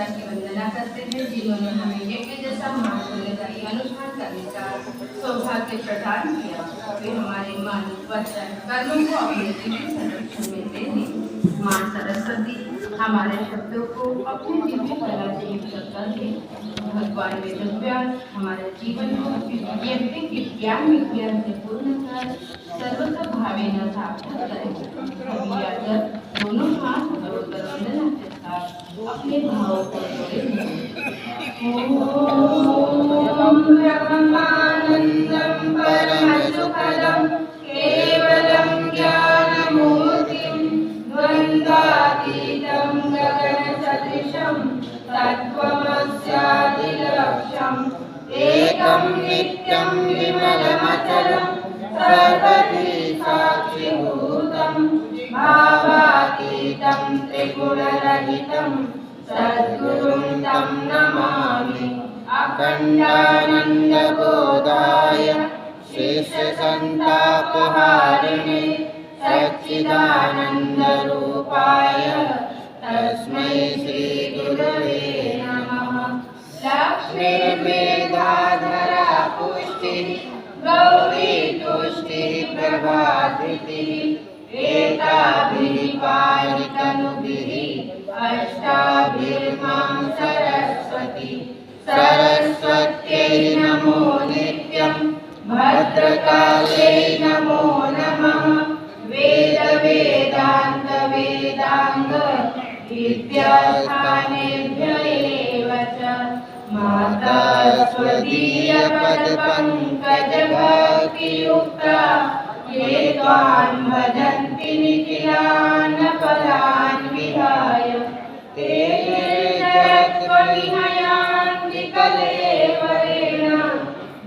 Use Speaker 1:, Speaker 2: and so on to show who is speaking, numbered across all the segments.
Speaker 1: माता की वंदना करते हैं जिन्होंने हमें यज्ञ जैसा महापुण्य का अनुष्ठान करने का सौभाग्य प्रदान किया। वे हमारे मन वचन कर्मों को अपने दिव्य संरक्षण में दे दें। माँ सरस्वती हमारे शब्दों को अपने दिव्य कला से युक्त कर दे। भगवान वेदव्यास हमारे जीवन को ज्ञान विज्ञान से पूर्ण कर सर्वथा भावेन सार्थक करें। दोनों हाथ जोड़कर वंदना के साथ अपने भावों को जोड़ें। ओम ब्रह्मानंदं परमसुखदं केवलं ज्ञानमूर्तिं द्वन्द्वातीतं गगनसदृशं तत्त्वमस्यादिलक्ष्यम् एकं नित्यं विमलमचलं सर्वधी साक्षिभूतं भावातीतं त्रिगुणरहितं सद्गुरुं तं नमामि। अखण्डानन्दबोधाय शिष्यसन्तापहारिणे सच्चिदानन्दरूपाय तस्मै श्रीगुरवे नमः। लक्ष्मीर्मेधाधरा पुष्टिः गौरी तुष्टिः प्रभाधृतिः एताभिः पारितनुभिः अष्टाभिर्मां सरस्वती। सरस्वत्यै नमो नित्यं भद्रकाल्यै नमो नमः। वेद वेदान्त वेदांग विद्यास्थानेभ्य एव च माता स्वदीयपदपङ्कजभक्तियुक्ता ये त्वां भजन्ति निखिलान्नफलान् विहाय ते जगत्त्वविहयान्ति कलेवरेण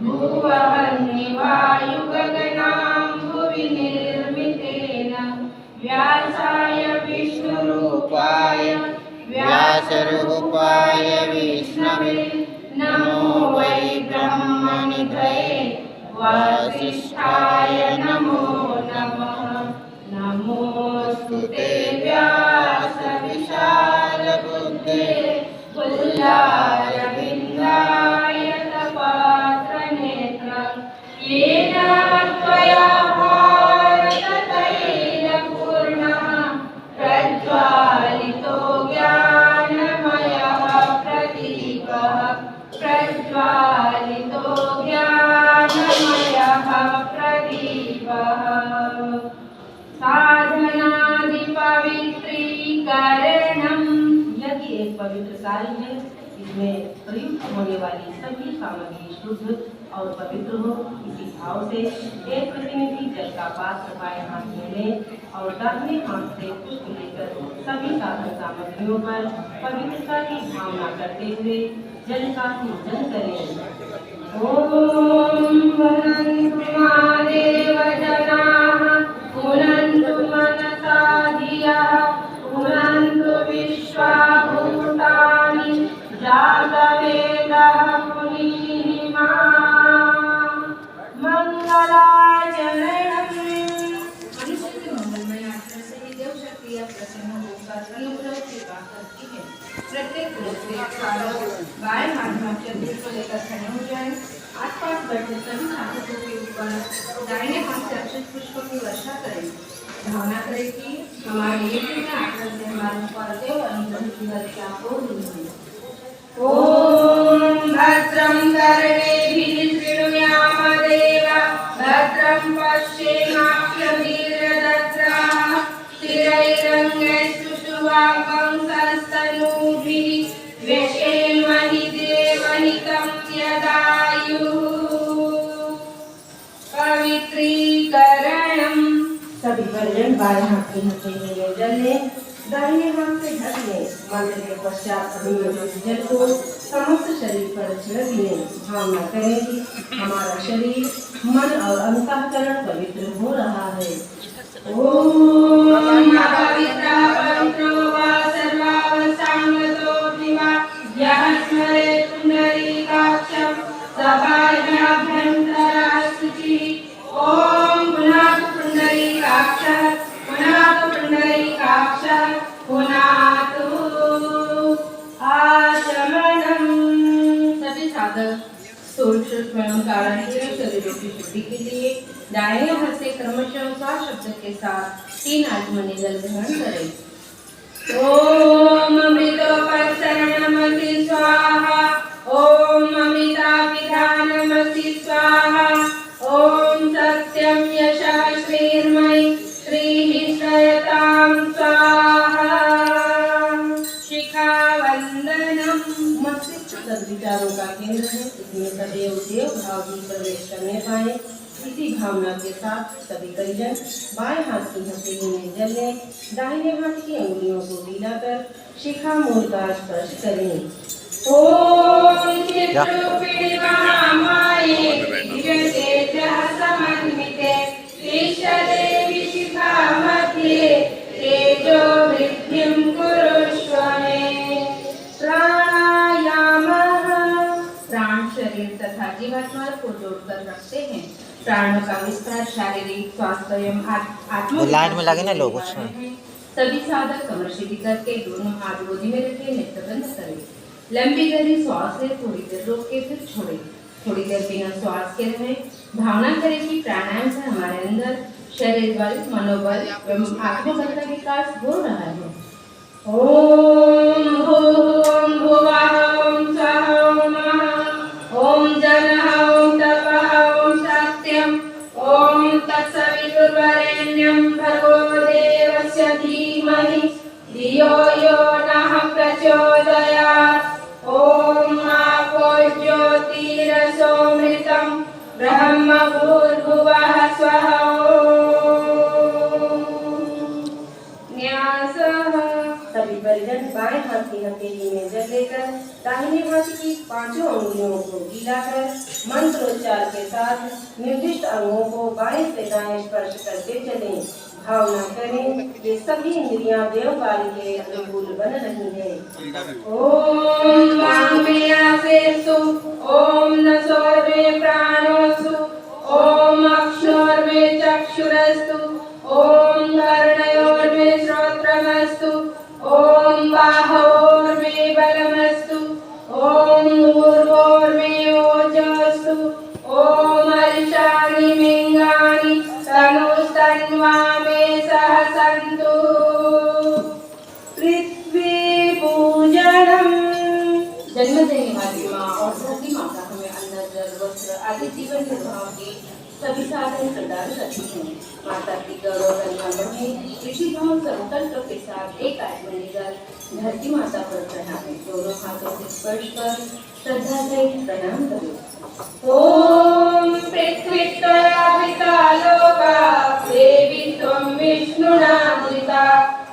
Speaker 1: भुवहन्निवायुगगनां भुवि निर्मितेन व्यासाय व्यासरूपाय विष्णवे नमो वै ब्रह्मनिधये वासिष्ठाय नमो नमः। नमोऽस्तु ते व्यास विशालबुद्धे पुल्लारविन्दायतपात्रनेत्र येन त्वया भारततैलपूर्णः प्रज्वालितो ज्ञानमयः प्रदीपः प्रज्वालितो ज्ञानमयः प्रदीपः। साधनादिपवित्रीकरणं यदि एक पवित्र कार्य है इसमें प्रयुक्त होने वाली सभी सामग्री शुद्ध और पवित्र हो, इसी भाव से एक प्रतिनिधि जल का पात्र बाएं हाथ में ले और दाहिने हाथ से पुष्प लेकर सभी साधन सामग्रियों पर पवित्रता की भावना करते हुए जल का पूजन करें। ओम वनन्तु महादेव जनाः पुनन्तु मनसा धियः पुनन्तु विश्वा भूतानि जातवेदः पुनीः मंगलाचरणम्। मनुष्य के मंगलमय आचरण से ही देव शक्ति या प्रसन्न होकर अनुग्रह की बात करती है। प्रत्येक लोग बाएं हाथ में चंद्र को लेकर खड़े हो जाए। आसपास बैठे सभी साधकों के ऊपर दाहिने हाथ से अक्षत पुष्पों की वर्षा करें। भावना करें कि हमारे यज्ञ में आचरण से हमारे ऊपर देव अनुग्रह की वर्षा हो रही है। ओम भद्रं कर्णेभिः शृणुयाम देवा भद्रं पश्येमाक्षभिर्यजत्राः स्थिरैरङ्गैस्तुष्टुवागंसस्तनूभिः व्यशेमहि देवहितं यदायुः। पवित्रीकरणम्। सभी बंधन बाएं हाथ के नीचे में जल लें, दाहिने हाथ से ढक लें। मंत्र के पश्चात अभियोजित जल को समस्त शरीर पर छिड़क लें। भावना करें कि हमारा शरीर मन और अंतःकरण पवित्र हो रहा है। ओम पवित्र पवित्रो वा सर्वावस्थांगतो विवा यः स्मरे पुंडरीकाक्षं सभाभ्यन्तरा शुचिः। ओम पुनः पुंडरीकाक्षः पुनः पुंडरीकाक्षः पुनः तु स्वयं कारणीय शरीरों की शुद्धि के लिए दाहिने हाथ से क्रमशः स्वाहा शब्द के साथ 3 आत्मनि जल ग्रहण करें। ओम अमृतोपसरणमसि स्वाहा, ओम अमिताभिधानमसि स्वाहा, ओम सत्यम यशः श्रीर्मयि श्रीः श्रयतां स्वाहा। शिखा वंदनम। मस्तिष्क सद्विचारों का केंद्र है, इसमें सदैव देव भाव भी प्रवेश करने पाए, इसी भावना के साथ सभी परिजन बाएं हाथ की हथेली में जल लें, दाहिने हाथ की अंगुलियों को हिलाकर शिखा मूल का स्पर्श करें। ओम चित्रूपिणीमहामाये दिव्यतेजः समन्विते ईशदेवी शिखा मध्ये तेजो वृद्धिं कुरुष्व मे। प्राणायामः। प्राण शरीर तथा जीवात्मा को जोड़कर रखते हैं। प्राणों का विस्तार शारीरिक स्वास्थ्य एवं आत्म
Speaker 2: लाइन में लगे ना लोग उसमें।
Speaker 1: सभी साधक कमर सीधी करके दोनों हाथ गोदी में रखे नेत्र बंद करें। लंबी गहरी श्वास से थोड़ी देर रोक के फिर छोड़ें। थोड़ी देर बिना श्वास के रहें। भावना करें कि प्राणायाम से हमारे अंदर शरीर बल, मनोबल एवं आत्मबल का विकास हो रहा है। ओम भूम भुवः ओम स्वः ओम ओम जनः ओम तपः ओम सत्यम ओम तत्सवितुर्वरेण्यं भर्गो देवस्य धीमहि धियो यो नः प्रचोदयात्। ओम आपो ज्योतिरसोमृतं ब्रह्म भूर्भुवः स्वः। न्यासः। सभी परिजन बाएं हाथ की हथेली में जल लेकर दाहिने हाथ की 5 अंगुलियों को हिलाकर मंत्रोच्चार के साथ निर्दिष्ट अंगों को बाएं से दाएं स्पर्श करते चलें। भावना करें कि सभी इंद्रियां देव कार्य के अनुकूल बन रही हैं। ओम वाङ्मयासेषु ओम नसोर्मे प्राणोऽस्तु ओम अक्षोर्मे चक्षुरस्तु ओम कर्णयोर्मे श्रोत्रमस्तु ओम बाहोर्मे बलमस्तु ओम ऊर्ध्वोर्मे ओजोऽस्तु ओम अर्षाणि मिङ्गानि तनुस्तन्वा मे सह सन्तु। पृथ्वी पूजनम। जन्म देने वाली माँ और धरती माता हमें अन्न, जल, वस्त्र आदि जीवन निर्वाह के सभी साधन प्रदान करती हैं। माता की गौरव कन्या बढ़े, इसी भाव संकल्प के साथ एक आत्मनि जल धरती माता पर चढ़ाएं। दोनों हाथों से स्पर्श कर श्रद्धा से प्रणाम करें। ओम पृथ्वीत्वया पिता लोका देवी त्वं विष्णुना धृता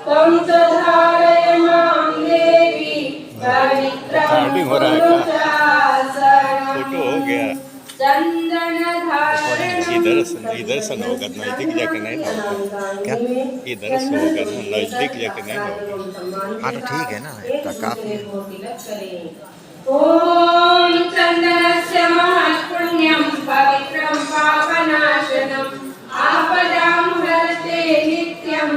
Speaker 1: त्वं सधारय मां देवी पवित्रं कुरु शासनम्।
Speaker 3: फोटो हो गया।
Speaker 1: चंदन
Speaker 3: इधर से न होगा, नजदीक जाके नहीं ना होगा।
Speaker 2: क्या?
Speaker 3: इधर से होगा, नजदीक जाके नहीं होगा।
Speaker 2: हाँ तो ठीक है ना, इतना काफी है।
Speaker 1: ओम चंदनस्य महत्पुण्यं पवित्रं पापनाशनम् आपदां हरते नित्यं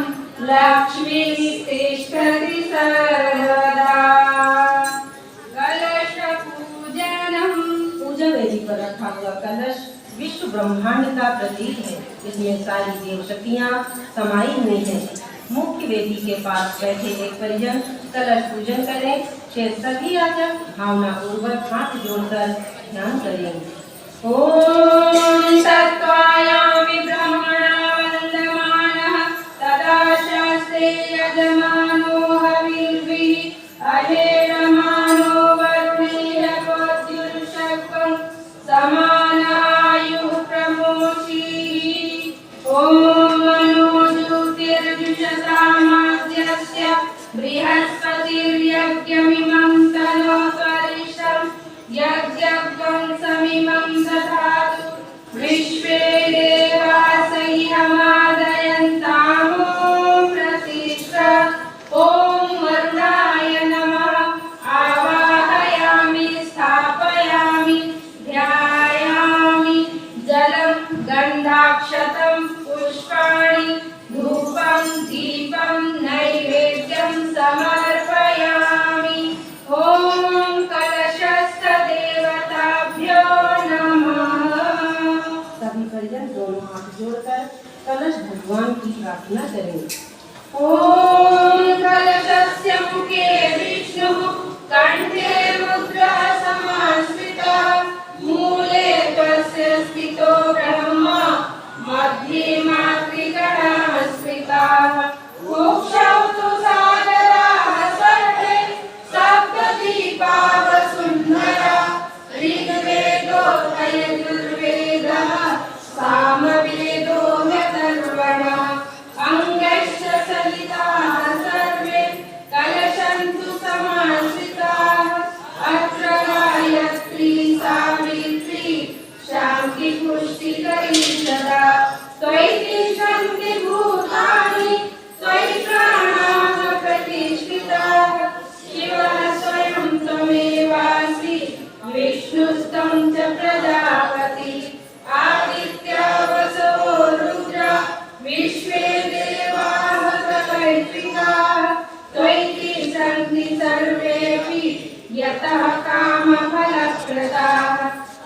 Speaker 1: लक्ष्मीः तिष्ठति सर्वदा। कलश पूजनम। पूजा वेदी पर रखा हुआ कलश विश्व ब्रह्मांड का प्रतीक है। इसमें सारी देव शक्तियाँ समाई हुई हैं। मुख्य वेदी के पास बैठे एक परिजन कलश पूजन करें। शेष सभी याचक भावना पूर्वक हाथ जोड़कर ध्यान करें। ओम तत्त्वायामि ब्रह्मणा वन्दमानः तदा शास्त्रे यजमानो हविर्भिः अहेरमानो वरुणेन पद्युर्शकं समानायुः प्रमोषीः। ओम मनो ज्योतिर्जुषतामाद्यस्य बृहस्पतिर्यज्ञमिमं तनोत्वरिष्ठं यज्ञं समिमं दधातु विश्वे देवासह्यमादयन्तामो प्रतिष्ठा। ओम वरुणाय नमः। आवाहयामि स्थापयामि ध्यायामि जलं गन्धाक्षतं पुष्पाणि धूपं दीपं नैवेद्यं समर्पयामि। ओम कलशस्थ देवताभ्यो नमः। प्रार्थना करें। ओम कलशस्य मुखे विष्णुः कंठे मुद्रा समाश्रितः मूले तस्य स्थितो ब्रह्मा मध्ये मातृगणः स्थिताः मोक्षौ तु सागराः सर्वे सप्तद्वीपाः सुन्दराः ऋग्वेदो यजुर्वेदः सामवेदो अथर्वणः अङ्गश्च सलिताः सर्वे कलशन्तु समाश्रिताः अत्र गायत्री सावित्री शान्ति पुष्टिकरी सदा त्वयि तिष्ठन्ति भूतानि त्वयि प्राणाः प्रतिष्ठिताः शिवः स्वयं त्वमेवासि विष्णुस्तं च प्रजापति आदित्या वसवो रुद्रा विश्वे देवाः कलैत्रिकाः त्वयि तिष्ठन्ति सर्वेऽपि यतः कामफलप्रदाः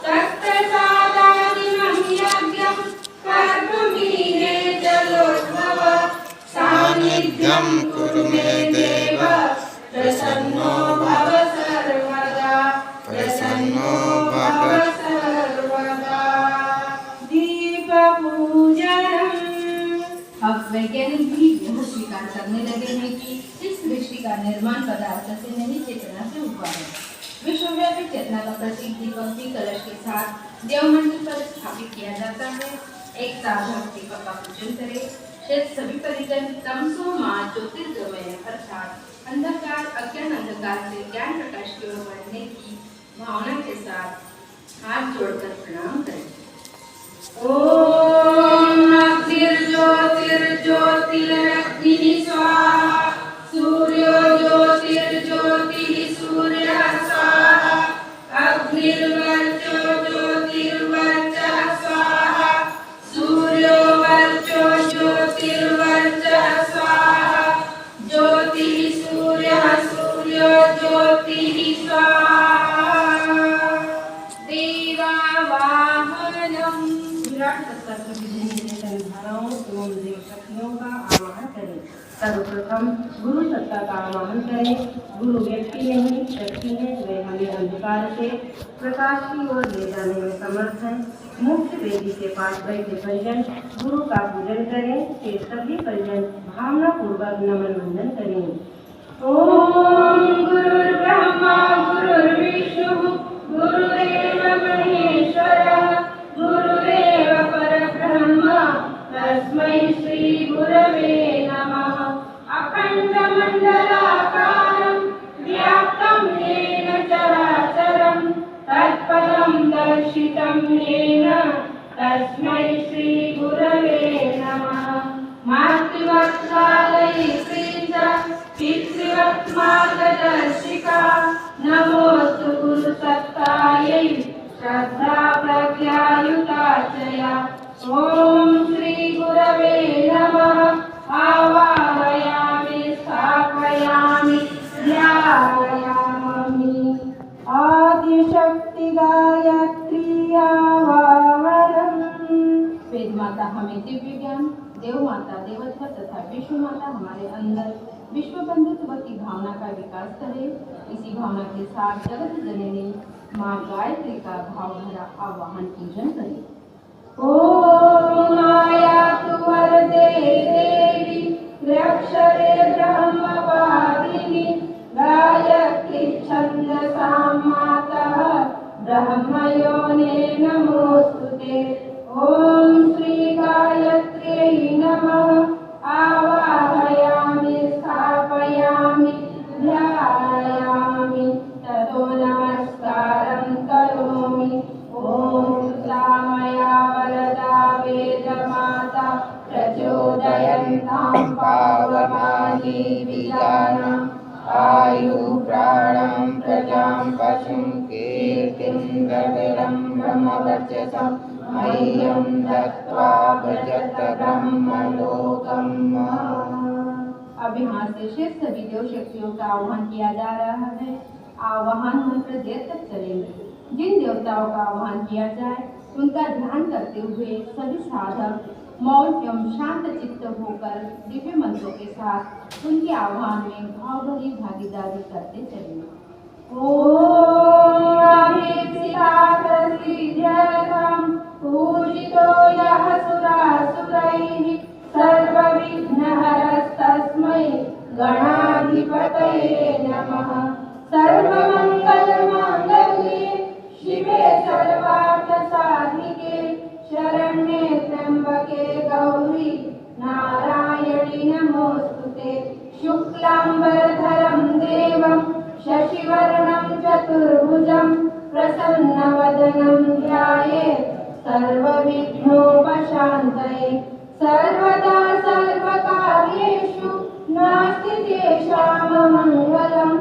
Speaker 1: तत्प्रसादादिमं यज्ञं कर्तुमीने जलोद्भव सान्निध्यं कुरु मे देव प्रसन्नो भव सर्वदा प्रसन्नो भव सर्वदा। दीपपूजनम्। अब वैज्ञानिक भी यह स्वीकार करने लगे हैं कि इस सृष्टि का निर्माण पदार्थ से नहीं चेतना से हुआ है। विश्वव्यापी चेतना का प्रतीक दीपक भी कलश के साथ देवमंडल पर स्थापित किया जाता है। एक साधक दीपक का पूजन करे। शेष सभी परिजन तमसो मां ज्योतिर्गमय अर्थात अंधकार अज्ञान अंधकार से ज्ञान प्रकाश की ओर बढ़ने की भावना के साथ हाथ जोड़कर प्रणाम करें। ओम ज्योतिर्ज्योतिरग्निः स्वाहा सूर्यो ज्योतिर्ज्योतिः सूर्यः स्वाहा अग्निर्वर्चो ज्योतिर्वर्चः स्वाहा सूर्यो वर्चो ज्योतिर्वर्चः स्वाहा ज्योतिः सूर्यः सूर्यो ज्योतिः स्वाहा। देवावाहनम्। विराट तत्व की विभिन्न धाराओं एवं देव शक्तियों का आवाहन करें। सर्वप्रथम गुरु सत्ता का आवाहन करें। गुरु व्यक्ति नहीं शक्ति है, वे हमें अंधकार से प्रकाश की ओर ले जाने में समर्थ है। मुख्य वेदी के पास बैठे परिजन गुरु का पूजन करें। फिर सभी परिजन भावना पूर्वक नमन वंदन करें। ओम गुरुर्ब्रह्मा गुरुर्विष्णु गुरुरेव महेश्वरः गुरुरेव परब्रह्म तस्मै श्री गुरवे नमः। अखण्डमण्डलाकारं व्याप्तं येन चराचरं तत्पदं दर्शितं येन तस्मै श्री गुरवे नमः। मातृवत्सालयित्री च पितृवत् मार्गदर्शिका नमोऽस्तु गुरुसत्तायै श्रद्धा प्रज्ञायुता च या। ओम श्री गुरवे नमः। आवाहयामि स्थापयामि ध्यायामि। आदिशक्ति गायत्री आवाहनम्। वेद माता हमें दिव्य ज्ञान, देव माता देवत्व तथा विश्व माता हमारे अंदर विश्व बंधुत्व की भावना का विकास करे। इसी भावना के साथ जगत जननी माँ गायत्री का भाव भरा आवाहन पूजन करें। ओम आयातु वरदे देवी अक्षरे ब्रह्मवादिनी गायत्री छन्दसां मातः ब्रह्मयोने नमोस्तुते। ओम श्री गायत्र्यै नमः। आवाहयामि स्थापयामि ध्यायामि ततो नमस्कारं करोमि। ओम रामया वरदा वेदमाता प्रचोदयन्तां पावमानी विजानाम् आयु प्राणं प्रजां पशुं कीर्तिं गगनं ब्रह्मवर्चसं मह्यं दत्त्वा भजत ब्रह्मलोकम्। अब यहाँ से शेष सभी देव शक्तियों का आह्वान किया जा रहा है। आह्वान मंत्र देर तक चलेंगे। जिन देवताओं का आह्वान किया जाए उनका ध्यान करते हुए सभी साधक मौन एवं शांत चित्त होकर दिव्य मंत्रों के साथ उनके आह्वान में भावभरी भागीदारी करते चले। ओम अभीप्सितार्थसिद्ध्यर्थं पूजितो यः सुरासुरैः सर्वविघ्नहरस्तस्मै गणाधिपतये नमः। सर्वमङ्गलमाङ्गल्ये शिवे सर्वार्थसाधिके शरण्ये त्र्यम्बके गौरी नारायणि नमोस्तुते। शुक्लाम्बरधरं देवं शशिवर्णं चतुर्भुजं प्रसन्नवदनं ध्यायेत् सर्वविघ्नोपशान्तये। सर्वदा सर्वकार्येषु नास्ति तेषाममङ्गलम्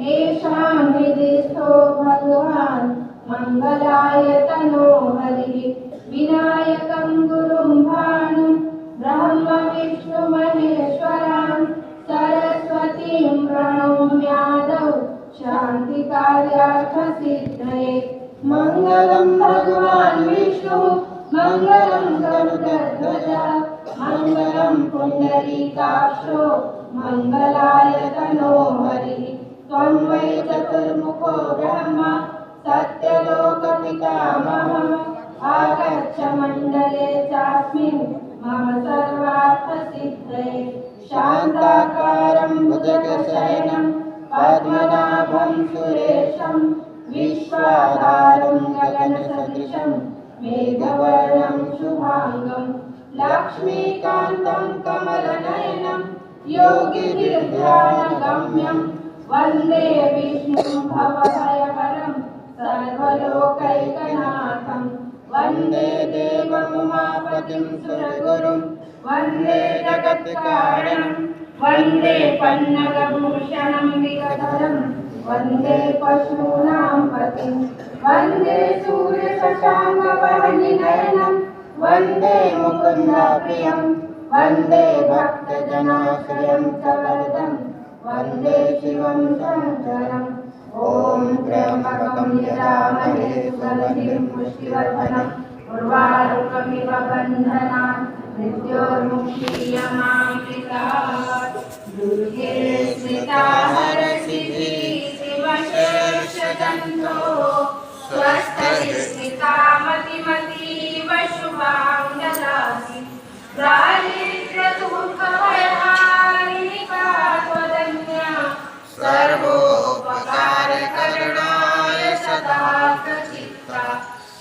Speaker 1: येषां हृदिस्थो भगवान् मङ्गलाय तनो हरिः। विनायकं गुरुं भानुं ब्रह्म विष्णु महेश्वरान् सरस्वतीं प्रणम्यादौ शान्तिकार्यार्थसिद्धये। मङ्गलं भगवान् विष्णु मङ्गलं गरुडध्वज मङ्गलं पुण्डरीकाक्षो मङ्गलाय तनो हरिः। त्वं वै चतुर्मुखो ब्रह्मा सत्यलोकपितामहः आगच्छ मण्डले चास्मिन् मम सर्वार्थसिद्धये। शान्ताकारं भुजगशयनं पद्मनाभं सुरेशं विश्वाधारं गगनसदृशं मेघवर्णं शुभाङ्गं लक्ष्मीकान्तं कमलनयनं योगिभिर्ध्यानगम्यं वन्दे विष्णुं भवभयहरं सर्वलोकैकनाथं। वन्दे देवमुमापतिं सुरगुरुं वन्दे जगत्कारणं वन्दे पन्नगभूषणं विगधरं वन्दे पशूनां पतिं वन्दे सूर्यशशाङ्कवर्णिनयनं वन्दे मुकुन्दप्रियं वन्दे भक्तजनाश्रयं च वरदं वन्दे शिवं शङ्करम्। ॐ त्र्यम्बकं यजामहे सुगन्धिं पुष्टिवर्धनम् उर्वारुकमिव बन्धनान् मृत्योर्मुक्षीयमामृतात्। दुर्गे स्मृता हरसिद्धि शिवशेषजन्तो स्वस्थः स्मिता मतिमतीव शुभां ददासि। दारिद्र्यदुःखभयहारिणिका त्वदन्या सर्वोपकारकरणाय सदा प्रचित्ता।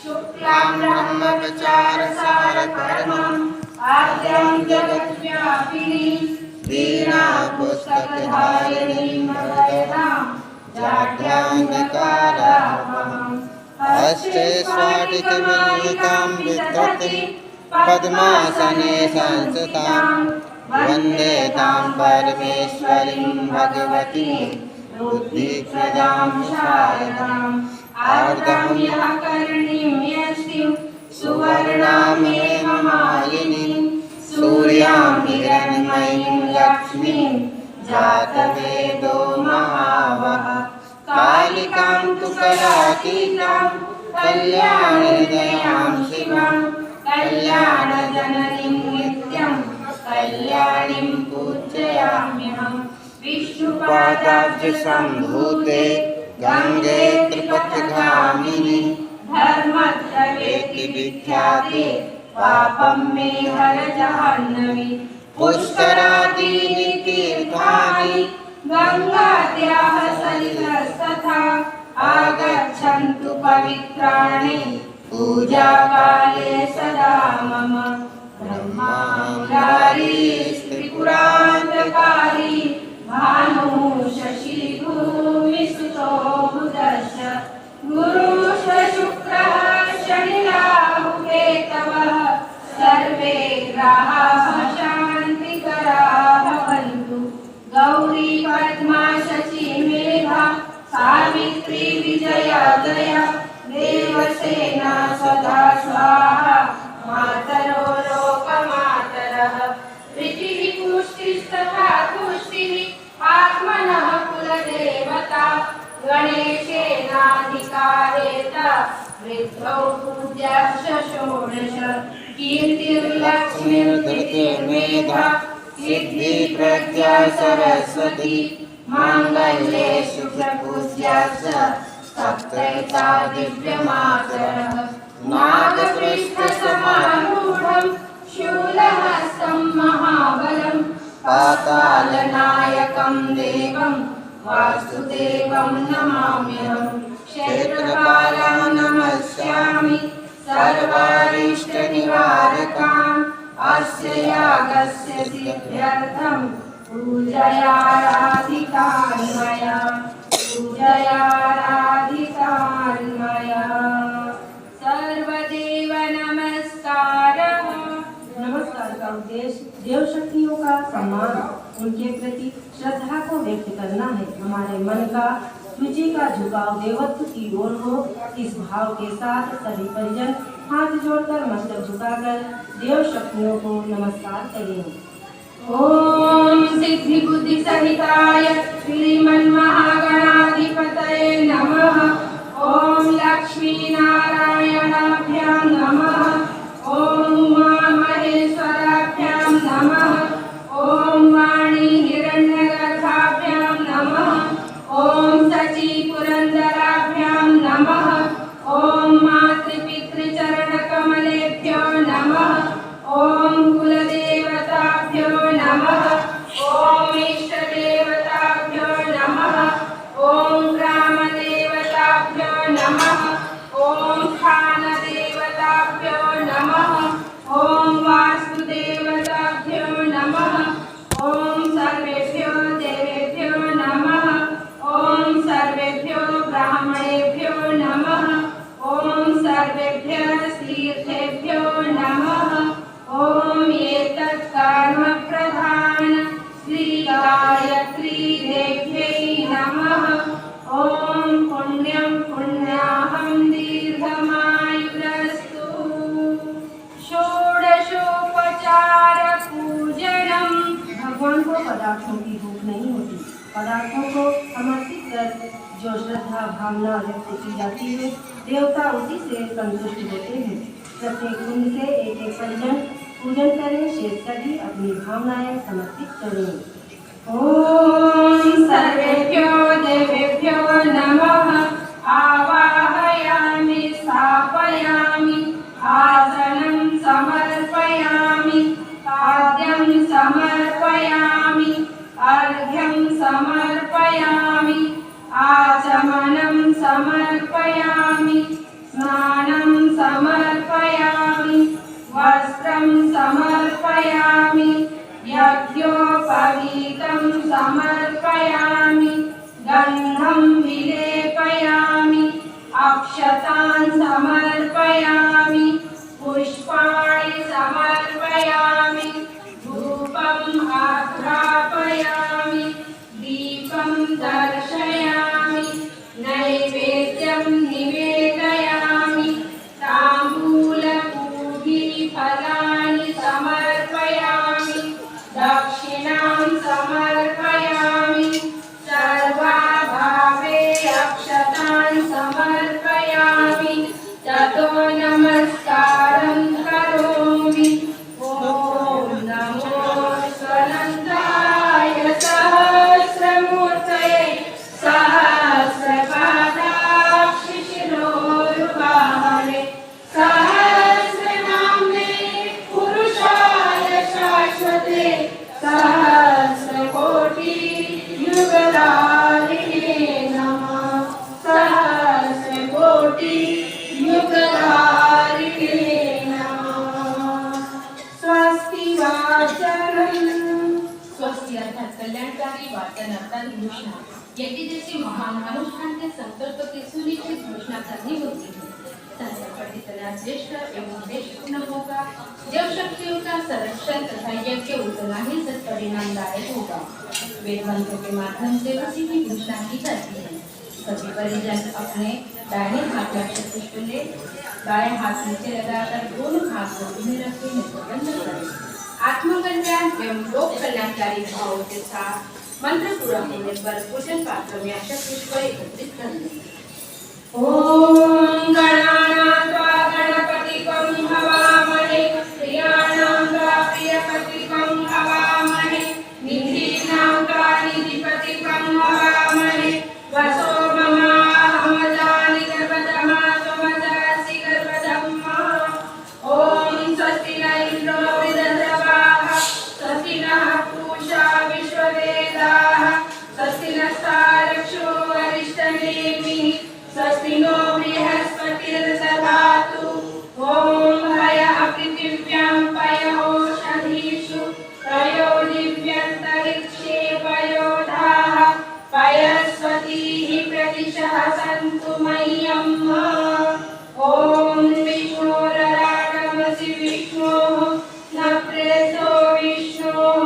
Speaker 1: शुक्लां ब्रह्मविचारसारपरमम् आद्यं जगद्व्यापिनीं वीणापुस्तकधारिणीं भजतां जाड्यान्धकारापहम्। हस्ते स्वाटिकविनितां विधृतिं पद्मासने संस्थितां वन्दे तां परमेश्वरीं भगवतीं बुद्धिप्रदां शारदाम्। आर्द्रं करणीं यष्टिं सुवर्णां हेममालिनीं सूर्यां हिरण्मयीं लक्ष्मीं जातवेदो महावः। कालिकां तु कलातीतां कल्याणहृदयां शिवां कल्याणजननीं नित्यं कल्याणीं पूजयाम्यहम्। विष्णुपादाब्जसम्भूते गङ्गे त्रिपथगामिनि धर्मद्रवेति विख्याते पापं मे हर जाह्नवी। पुष्करादीनि तीर्थानि गङ्गाद्याः सलिलस्तथा आगच्छन्तु पवित्राणि पूजाकाले सदा मम। ब्रह्माङ्गारी त्रिपुरान्तकारी भानुः शशि भूमिसुतो बुधश्च गुरुश्च शुक्रः शनिराहुकेतवः सर्वे ग्रहाः शान्तिकराः भवन्तु। गौरी पद्मा शची मेधा सावित्री विजया जया देवसेना सदा स्वाहा मातरो लोकमातरः। ऋचिः पुष्टिस्तथा तुष्टिः आत्मनः कुलदेवता गणेशेनाधिकारेत वृद्धौ पूज्याश्च षोडश। कीर्तिर्लक्ष्मीर्धृतिर्मेधा सिद्धि प्रज्ञा सरस्वती मांगल्ये शुक्रपूज्याश्च सप्तैता दिव्यमातरः नागपृष्ठसमारूढं शूलहस्तं महाबलं पातालनायकं देवं वासुदेवं नमाम्यहं क्षेत्रपालं नमस्यामि सर्वारिष्टनिवारकान् अस्य यागस्य सिद्ध्यर्थं पूजयाराधिकान् मया सर्वदेव नमस्कारः।
Speaker 4: नमस्कार का उद्देश्य देव शक्तियों का सम्मान, उनके प्रति श्रद्धा को व्यक्त करना है। हमारे मन का रुचि का झुकाव देवत्व की ओर हो। इस भाव के साथ सभी परिजन हाथ जोड़कर मस्तक झुकाकर देव शक्तियों को नमस्कार करें।
Speaker 1: ओम सिद्धि बुद्धि सहिताय श्रीमन्महागणाधिपतये नमः। ओम लक्ष्मी नारायणाभ्यां नमः। ओम उमा महेश्वराभ्यां नमः। ओम वाणी हिरण्यगर्भाभ्यां नमः। ओम शची पुरंदराभ्यां नमः। ओम मातृपितृचरणकमलेभ्यो नमः। ओम कुलदेवताभ्यो नमः। ओम इष्टदेवताभ्यो नमः। ओम ग्रामदेवताभ्यो नमः। ओम खानदेवताभ्यो नमः। ओम वास्तुदेवताभ्यो नमः। ओम सर्वेभ्यो देवेभ्यो नमः। ओम सर्वेभ्यो ब्राह्मणेभ्यो नमः। ओम सर्वेभ्यः तीर्थेभ्यो नमः। ओम एतत् कर्म प्रधान श्री गायत्री देव्यै नमः। ओम पुण्यं पुण्याहं दीर्घमायुरस्तु। षोडशोपचार पूजनम।
Speaker 4: भगवान को पदार्थों की भूख नहीं होती। पदार्थों को समर्पित कर जो श्रद्धा भावना व्यक्त की जाती है, देवता उसी से संतुष्ट होते हैं। प्रत्येक कुंड से एक एक परिजन पूजन करें, शेष सभी अपनी भावनाएं समर्पित करें।
Speaker 1: ओम सर्वेभ्यो देवेभ्यो नमः। आवाहयामि स्थापयामि आसनं समर्पयामि खाद्यं समर्पयामि अर्घ्यं समर्पयामि आचमनं समर्पयामि स्नानं समर्पयामि वस्त्रं समर्पयामि यज्ञोपवीतं समर्पयामि गन्धं विलेपयामि अक्षतान् समर्पयामि पुष्पाणि समर्पयामि धूपम् आघ्रापयामि दीपं दर्शयामि नैवेद्यं निवेदयामि ताम्बूलपूगीफलानि समर्पयामि दक्षिणां समर्पयामि सर्वाभावे अक्षतान् समर्पयामि ततो नमस्कारं करोमि। ॐ नमो स्वनन्ताय सहस्रमूर्तये सहस्रपादाक्षिशिरोरुबाहवे सहस्रनाम्ने पुरुषाय शाश्वते सहस्रकोटियुगधारिणे नमः। सहस्रकोटियुगधारिणे नमः। स्वस्ति वाचनम्।
Speaker 5: स्वस्ति अर्थात कल्याणकारी वाचन अर्थात घोषणा। यज्ञ जैसे महान अनुष्ठान के संकल्प की सुनिश्चित घोषणा करनी होती है। संकल्प इतना श्रेष्ठ एवं देशपूर्ण होगा, देव शक्तियों का संरक्षण तथा यज्ञ उतना ही सत्परिणामदायक होगा। वेद मंत्रों के माध्यम से उसी की घोषणा की जाती है। सभी परिजन अपने दाहिने हाथ में अक्षत पुष्प ले, दाएं हाथ नीचे लगाकर दोनों हाथ को में रखे नेत्र बंद करें। आत्मकल्याण एवं लोक कल्याणकारी भावों के साथ मंत्र पूरा होने पर पूजन पात्र में अक्षत पुष्प एकत्रित कर लें।
Speaker 1: ओम गणानां त्वा गणपतिं हवामहे ज्येष्ठनेमिः स्वस्ति नो बृहस्पतिर्दधातु ॐ हयः पृथिव्यां पयोषधीषु पयो दिव्यन्तरिक्षे पयोधाः पयस्वतीः प्रदिशः सन्तु मह्यम् ॐ विष्णोररागमसि विष्णोः न प्रेतो विष्णोः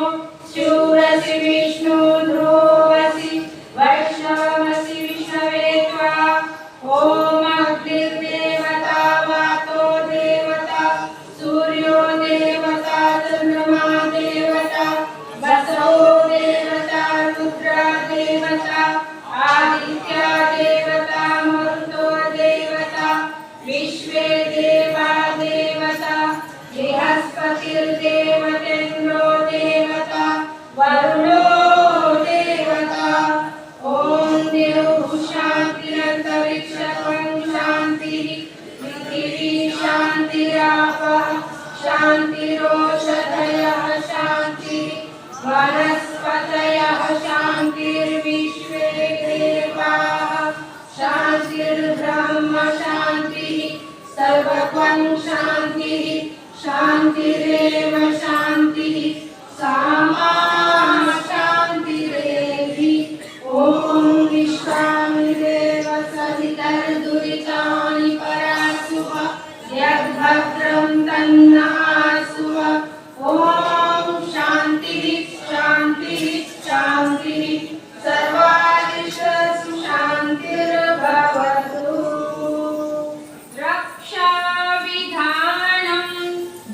Speaker 1: शूरसि विष्णु ध्रुवसि वैष्णवसि विष्णवे त्वा ॐ अग्निर्देवता वातो देवता सूर्यो देवता चन्द्रमा देवता वसो देवता रुद्रा देवता आदित्या देवता मरुतो देवता विश्वे देवा देवता बृहस्पतिर्देवतेन्द्रो देवता वरुणो देवता ॐ देवः शान्तिरन्तरिक्षं शान्तिः पृथिवी शान्तिरापः शान्तिरोषधयः शान्तिः वनस्पतयः शान्तिर्विश्वे देवाः शान्तिर्ब्रह्म शान्तिः सर्वं शान्तिः शान्तिरेव शान्तिः सामा शान्तिरेधि ॐ विश्वामिदेव सहितर्दुरितानि परासुः यद्भद्रं तन्नःसुः ॐ शान्तिः शान्तिः शान्तिः सर्वादिशु शान्तिर्भवतु रक्षा विधानम्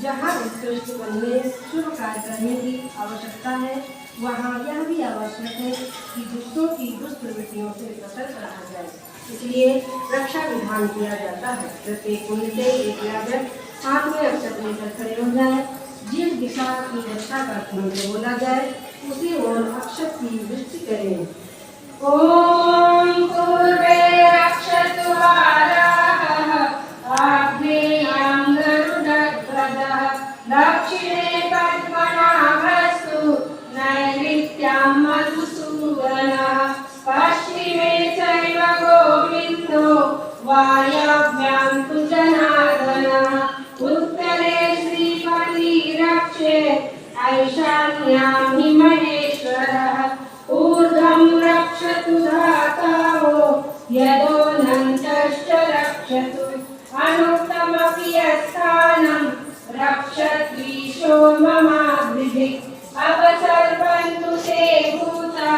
Speaker 4: जहाँ उत्कृष्ट बनने शुभ कार्य करने की आवश्यकता है वहाँ यह भी आवश्यक है कि दुष्टों की दुष्प्रवृत्तियों से सतर्क रहा जाए। इसलिए रक्षा विधान किया जाता है। प्रत्येक कुंड से एक याजक हाथ में अक्षत लेकर खड़े हो जाए। जिस दिशा की रक्षा का मंत्र बोला जाए उसी ओर अक्षत की दृष्टि करें।
Speaker 1: ॐ पूर्वे रक्षतु वाराहः आग्नेयां गरुडध्वजः दक्षिणे पद्मनाभस्तु नैऋत्यां मधुसूदनः पश्चिमे चैव गोविन्दो वायव्यां तु जनार्दनः उत्तरे श्रीपति रक्षेत् ऐशान्यां हि महेश्वरः ऊर्ध्वं रक्षतु धातावो यदोऽनन्तश्च रक्षतु अनुक्तमपि यत्स्थानं रक्षद्विषो ममागृधिः अपसर्पन्तु ते भूता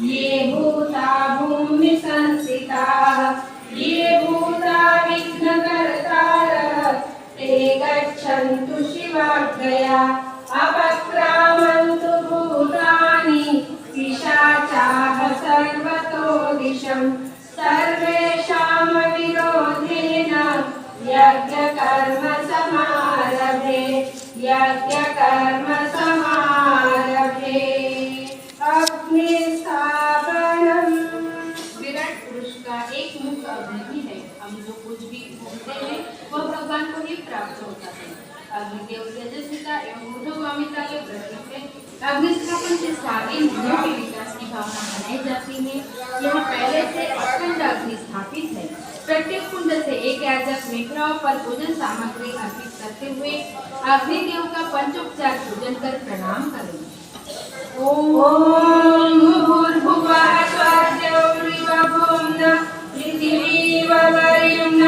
Speaker 1: ये भूता भूमिसंस्थिताः ये भूता विघ्नकर्तारः ते गच्छन्तु शिवाग्रया अपक्रामन्तु भूतानि पिशाचाः सर्वतो दिशम् सर्वेषां विरोधेन यज्ञकर्म समारभे यज्ञकर्म समारभे अग्निस्थापनम्
Speaker 5: विराट पुरुष का एक मुख्य अग्नि है। हम जो कुछ भी बोलते हैं वह भगवान को ही प्राप्त होता है। अग्निदेव तेजस्विता एवं ऊर्ध्वगामिता के प्रतीक है। अग्निस्थापन से सारे इंद्रियों के विकास की भावना बनाई जाती है। यह पहले से अखंड अग्नि स्थापित है। प्रत्येक कुंड से एक याजक विग्रह पर पूजन सामग्री अर्पित करते हुए अग्निदेव का पंचोपचार पूजन कर प्रणाम करें।
Speaker 1: ॐ भूर्भुवः स्वस्तिर्भुवः पृथिवी वरिण्य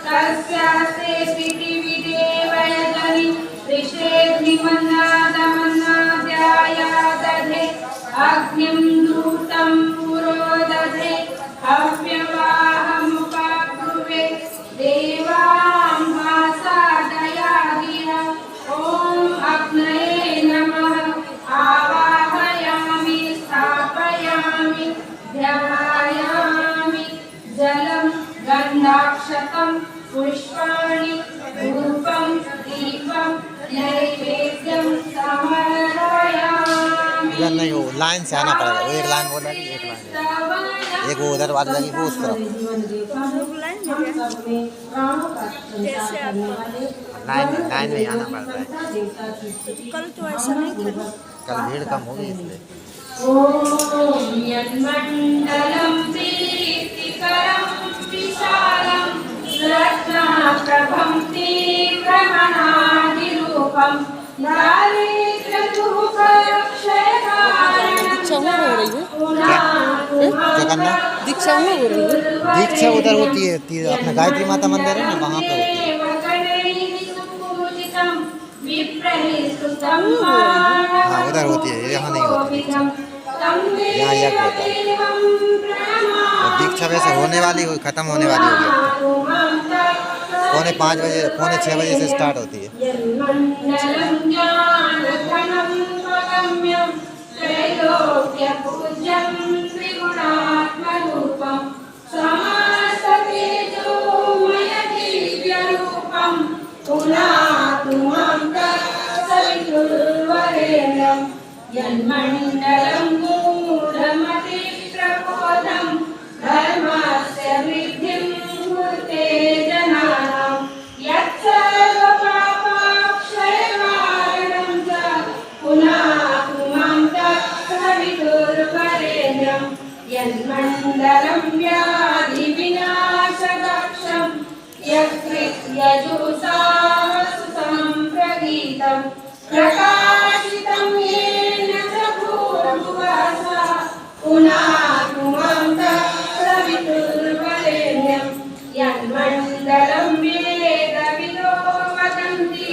Speaker 1: तस्यास्ते पृथिवी देवयजनि ऋषेऽग्निमन्नादमन्नाद्याया दधे अग्निं दूतं पुरो दधे हव्यवाहमुपाकुर्वे देवां भासादयादिह ॐ अग्नये नमः आवाहयामि स्थापयामि ध्यायामि जलं गन्धाक्षतं पुष्पाणि धूपं दीपं नैवेद्यं समर्पयामि।
Speaker 2: इधर नहीं, वो लाइन से आना पड़ेगा। वो एक लाइन बोला, एक लाइन एक वो उधर वाली लगी, वो उस तरफ लाइन में आना पड़ता है।
Speaker 6: कल तो ऐसा नहीं था।
Speaker 2: कल भीड़ कम होगी इसलिए।
Speaker 1: ॐ यन्मण्डलं दीप्तिका
Speaker 4: रूपम दारिद्र्य दुख क्षयकारणं
Speaker 6: दीक्षा वहाँ हो रही है
Speaker 2: क्या करना?
Speaker 6: दीक्षा वहाँ हो रही है
Speaker 2: दीक्षा उधर होती है अपना गायत्री माता मंदिर है ना, वहाँ पे होती है। हाँ उधर होती है, यहाँ नहीं होती दीक्षा। यहाँ यज्ञ होता है। और दीक्षा वैसे होने वाली हुई, खत्म होने वाली होगी। 4:45 बजे 4:45 बजे से स्टार्ट होती है।
Speaker 4: यन्मण्डलं मूढमति प्रबोधं धर्मस्य वृद्धिं कुरुते जनानां यत्सर्वपापक्षयकारणं च पुनातु मां तत्सवितुर्वरेण्यं यन्मण्डलं व्याधिविनाशदक्षं यज्ञजुषा वसुसम्प्रगीतं प्रकाशितं येन च भूर्भुवः पुनातु मां तत्सवितुर्वरेण्यं यन्मण्डलं वेदविदो वदन्ति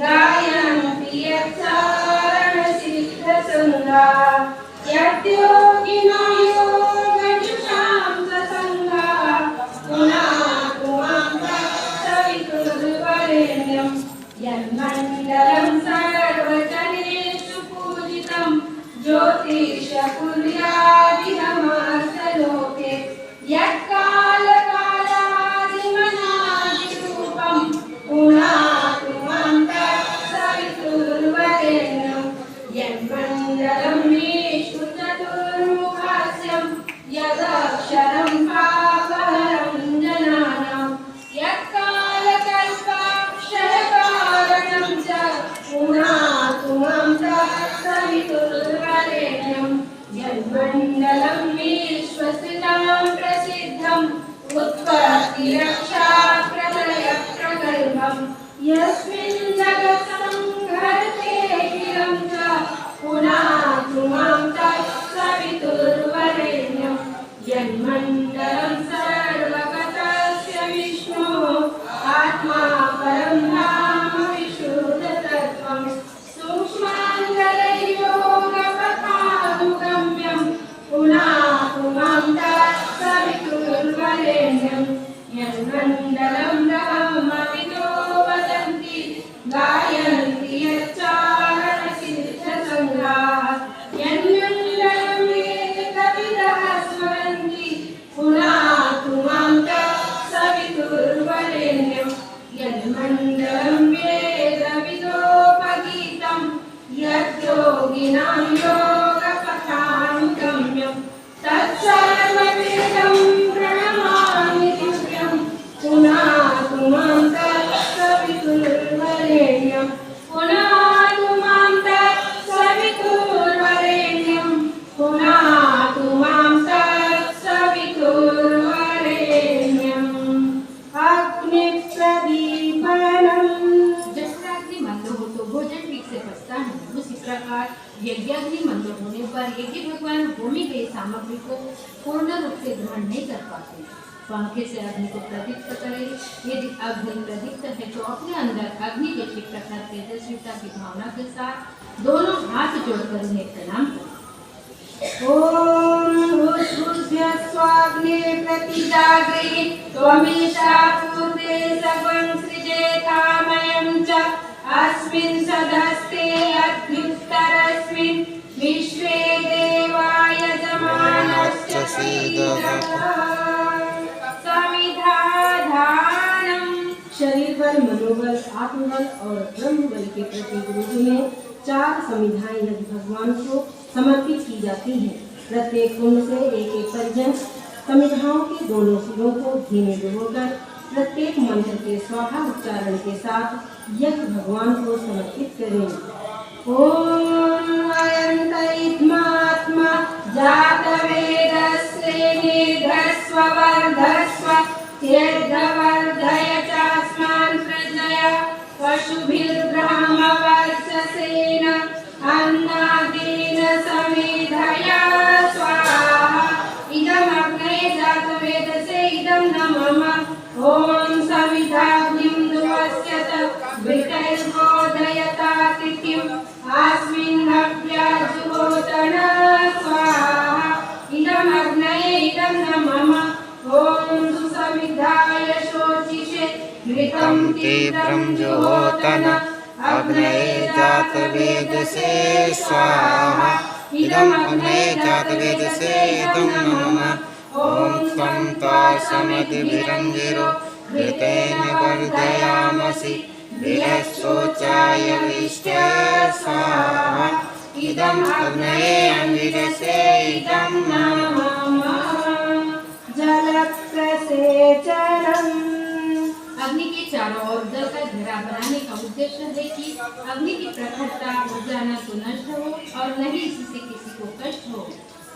Speaker 4: गायन्ति यच्चारणसिद्धसङ्गाः यद्योगिनो योगजुषां ससङ्गाः पुनातु मां तत्सवितुर्वरेण्यं यन्मण्डलं सर्वजनेषु पूजितं ज्योतिषकुल्यादिनमस्तलोके यत्कालकालादिमनादिरूपं पुनातु मां तत्सवितुर्वरेण्यं यन्मण्डलं विष्णु चतुर्मुखस्यं यदक्षरं पापहरं जनानां यत्कालकल्पाक्षरकारणं च पुनातु मां तत्सवितुर्वरेण्यं यन्मण्डलं विश्वस्थितं प्रसिद्धं उत्पत्तिरक्षाप्रलयप्रगल्भं यस्मिन् जगत्संहर्तेऽखिलं च पुनातु मां तत्सवितुर्वरेण्यं यन्मण्डलं सर्वगतस्य विष्णोः आत्मा परं धाम विशुद्धतत्त्वं सूक्ष्माङ्गलयोगपथानुगम्यं पुनातु मां तत्सवितुर्वरेण्यं यन्मण्डलं ब्रह्मविदो वदन्ति गायन्ति यच्चारणसिद्धसङ्गाः यन्मण्डलं वेदविदः स्मरन्ति पुनातु मां तत्सवितुर्वरेण्यं यन्मण्डलं वेदविदोपगीतं यद्योगिनां योगपथानुगम्यं तत्सर्ववेदं प्रणमामि तुभ्यं पुनातु मां तत्सवितुर्वरेण्यं पुनातु मां तत्सवितुर्वरेण्यं पुनातु मां तत्सवितुर्वरेण्यम् अग्निप्रदीपनम्
Speaker 5: जैसे अग्नि मंद हो तो भोजन ठीक से पचता है, उसी प्रकार यज्ञाग्नि मंद होने पर यज्ञ भगवान भूमि गई सामग्री को पूर्ण रूप से ग्रहण नहीं कर पाते। पंखे से अग्नि को प्रदीप्त करे। यदि अग्नि प्रदीप्त है तो अपने अंदर अग्नि के प्रखर तेजस्विता की भावना के साथ दोनों हाथ जोड़कर उन्हें प्रणाम करें।
Speaker 4: ॐ उद्भुज्य स्वाग्ने प्रतिजागृहि त्वमीशा पूर्वे सर्वं सृजेतामयं च अस्मिन् सदस्ते अध्युत्तरस्मिन् विश्वे देवा यजमानश्च समिधाधानं। शरीर बल, मनोबल, आत्मबल और ब्रह्म बल के प्रतीक रूप में 4 समिधाएं यदि भगवान को समर्पित की जाती हैं। प्रत्येक कुंड से एक एक परिजन समिधाओं के दोनों सिरों को घी में डुबोकर प्रत्येक मंत्र के स्वाहा उच्चारण के साथ यज्ञ भगवान को समर्पित करें। ओम अयंतरित्मात्मा जातवेदस्येनिर्धस्व वर्धस्व यद्वर्धय चास्मान् प्रजया पशुभिर्ब्रह्मवा
Speaker 1: मम ॐ सुसमिधाय शोचिषे घृतं तीव्रं जुहोतन अग्नये जातवेदसे स्वाहा इदम् अग्नये जातवेदसे इदं नमः ॐ त्वं तासमधिभिरङ्गिरो घृतेन वर्धयामसि वीरशोचाय विष्टे स्वाहा इदम् अग्नये अंगिरसे इदं नमः
Speaker 4: जलप्रसेचनम्।
Speaker 5: अग्नि के चारों ओर जल का घेरा बनाने का उद्देश्य है कि अग्नि की प्रखरता ऊर्जा न तो नष्ट हो और न ही इससे किसी को कष्ट हो।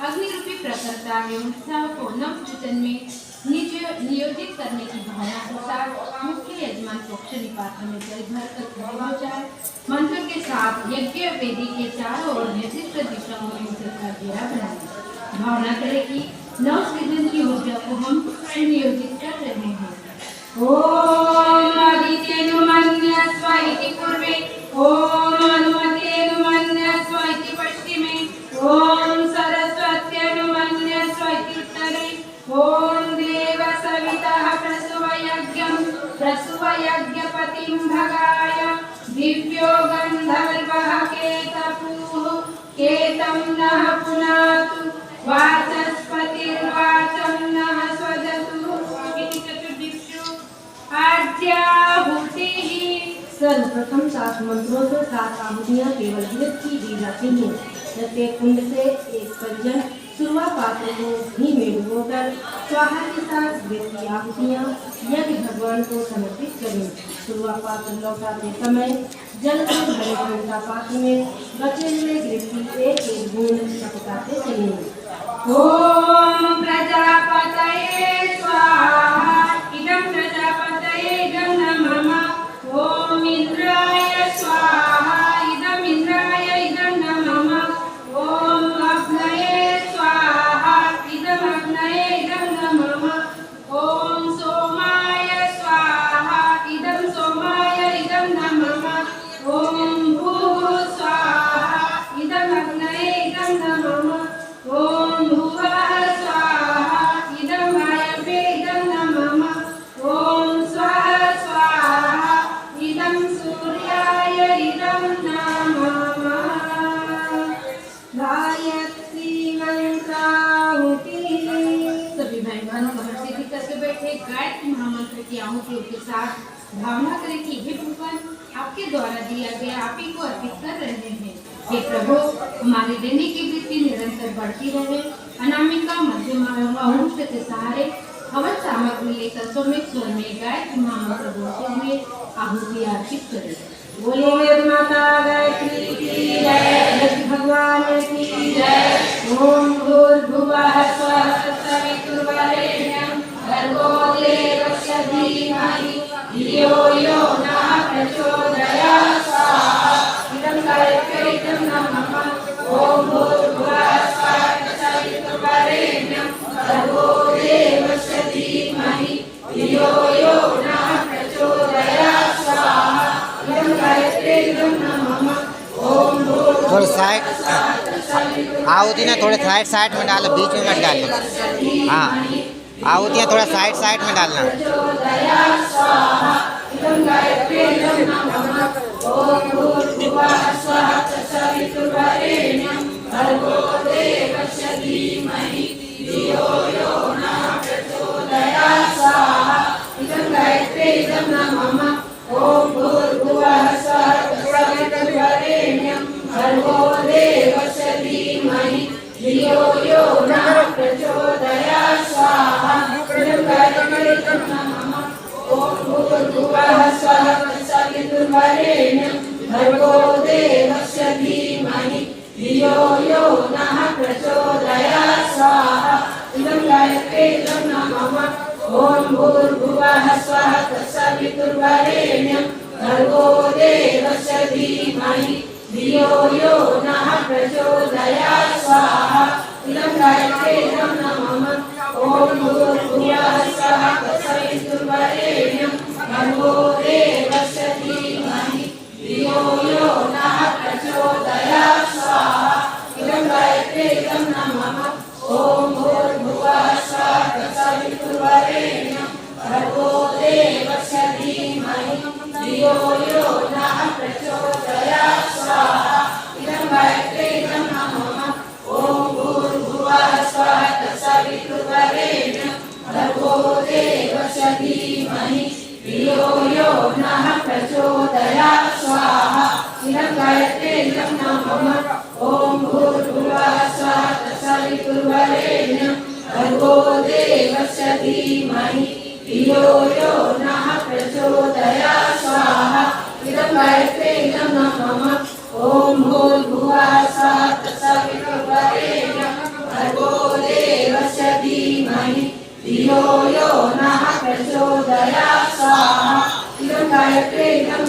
Speaker 5: अग्नि रूपी प्रखरता एवं उत्साह को नव पूजन में नियोजित करने की भावना के साथ मुख्य यजमान पोक्षणी पात्र में जल भर कर खड़े हो जाए। मंत्र के साथ यज्ञ वेदी के चारों ओर निर्दिष्ट दिशाओं में जल का घेरा बनाए। भावना करें कि नव सृजन की ऊर्जा को हम नियोजित कर रहे हैं।
Speaker 1: ॐ आदित्यनुमन्यस्व इति पूर्वे ॐ अनुमतेनुमन्यस्व इति पश्चिमे ॐ सरस्वत्यनुमन्यस्व इति उत्तरे ॐ देवसवितः प्रसुवयज्ञपतिं भगाय दिव्यो गन्धर्वः केतपुः केतं नः पुनातु वाचस्पतिर्वाचं नः स्वजतु इति चतुर्दिक्षु आद्याहुतिः।
Speaker 4: सर्वप्रथम 7 मंत्रों से 7 आहुतियाँ केवल घृत की दी जाती हैं। प्रत्येक कुंड से एक परिजन सुरवा पात्र को घी में डुबोकर स्वाहा के साथ घृत की आहुतियाँ यज्ञ भगवान को समर्पित करें। सुरवा पात्र लौटाते समय जल से भरे घंटा पात्र में बचे हुए घृत की एक बूंद टपकाते चलें।
Speaker 1: ॐ प्रजापतये स्वाहा इदं प्रजापतये इदं नमः ॐ इंद्राय स्वाहा इदं इंद्राय इदं नमः ॐ अग्नये स्वाहा इदं अग्नये इदं नमः ॐ सोमाय स्वाहा इदं सोमाय इदं नमः ॐ भूः स्वाहा इदं अग्नये इदं नमः ॐ भुवः स्वाहा इदं वायवे इदं नमः ॐ स्वः स्वाहा इदं सूर्याय इदं नमः। गायत्री मंत्राहुतिः।
Speaker 5: सभी भाई बहनों घर से भी करके बैठे गायत्री महामंत्र की आहुतियों के साथ भावना करें कि हे भगवान आपके द्वारा दिया गया आप ही को अर्पित कर रहे हैं। हे प्रभु हमारी देने की वृत्ति निरंतर बढ़ती रहे। अनामिका मध्यमा एवं अंश के सहारे हवन सामग्री लेकर सौम्य स्वर में गायत्री महामंत्र बोलते हुए आहुति अर्पित करें।
Speaker 4: बोलिए माता गायत्री की जय, लक्ष्मी भगवान की जय।
Speaker 1: ओम भूर्भुवः स्वः तत्सवितुर्वरेण्यं भर्गो देवस्य धीमहि धियो यो नः प्रचोदयात् स्वाहा इदं गायत्री इदं नमः ओम भूर्भुवः स्वः तत्सवितुर्वरेण्यं भर्गो देवस्य धीमहि धियो यो नः प्रचोदयात् स्वाहा इदं गायत्री इदं नमः ओम
Speaker 2: थोड़ा साइड आहुति ना थोड़े साइड में डालो, बीच में मत डालना। हाँ आहुतियाँ थोड़ा साइड में डालना।
Speaker 1: ओम भूर्भुवः स्वः तत्सवितुर्वरेण्यं भर्गो देवस्य धीमहि धियो यो नः प्रचोदयात् स्वाहा इदं गायत्री इदं नमः ओम भूर्भुवः स्वः तत्सवितुर्वरेण्यं भर्गो देवस्य धीमहि धियो यो नः प्रचोदयात् स्वाहा इदं गायत्री इदं नमः ओम भूर्भुवः स्वः तत्सवितुर्वरेण्यं भर्गो देवस्य धीमहि धियो यो नः प्रचोदयात् स्वाहा इदं गायत्री इदं नमः ओम भूर्भुवः स्वः तत्सवितुर्वरेण्यं भर्गो देवस्य धीमहि धियो यो नः प्रचोदयात् स्वाहा इदं गायत्री इदं नमः ओम भूर्भुवः स्वः धीमहि धियो यो नः प्रचोदयात् स्वाहा इदं गायत्रे इदं नमः ॐ भूर्भुवः स्वः तत्सवितुर्वरेण्यं भर्गो देवस्य धीमहि धियो यो नः प्रचोदयात् स्वाहा इदं गायत्रे इदं नमः ॐ भूर्भुवः स्वः तत्सवितुर्वरेण्यं भर्गो देवस्य धीमहि धियो यो नः प्रचोदयात् स्वाहा इदं गायत्रे इदं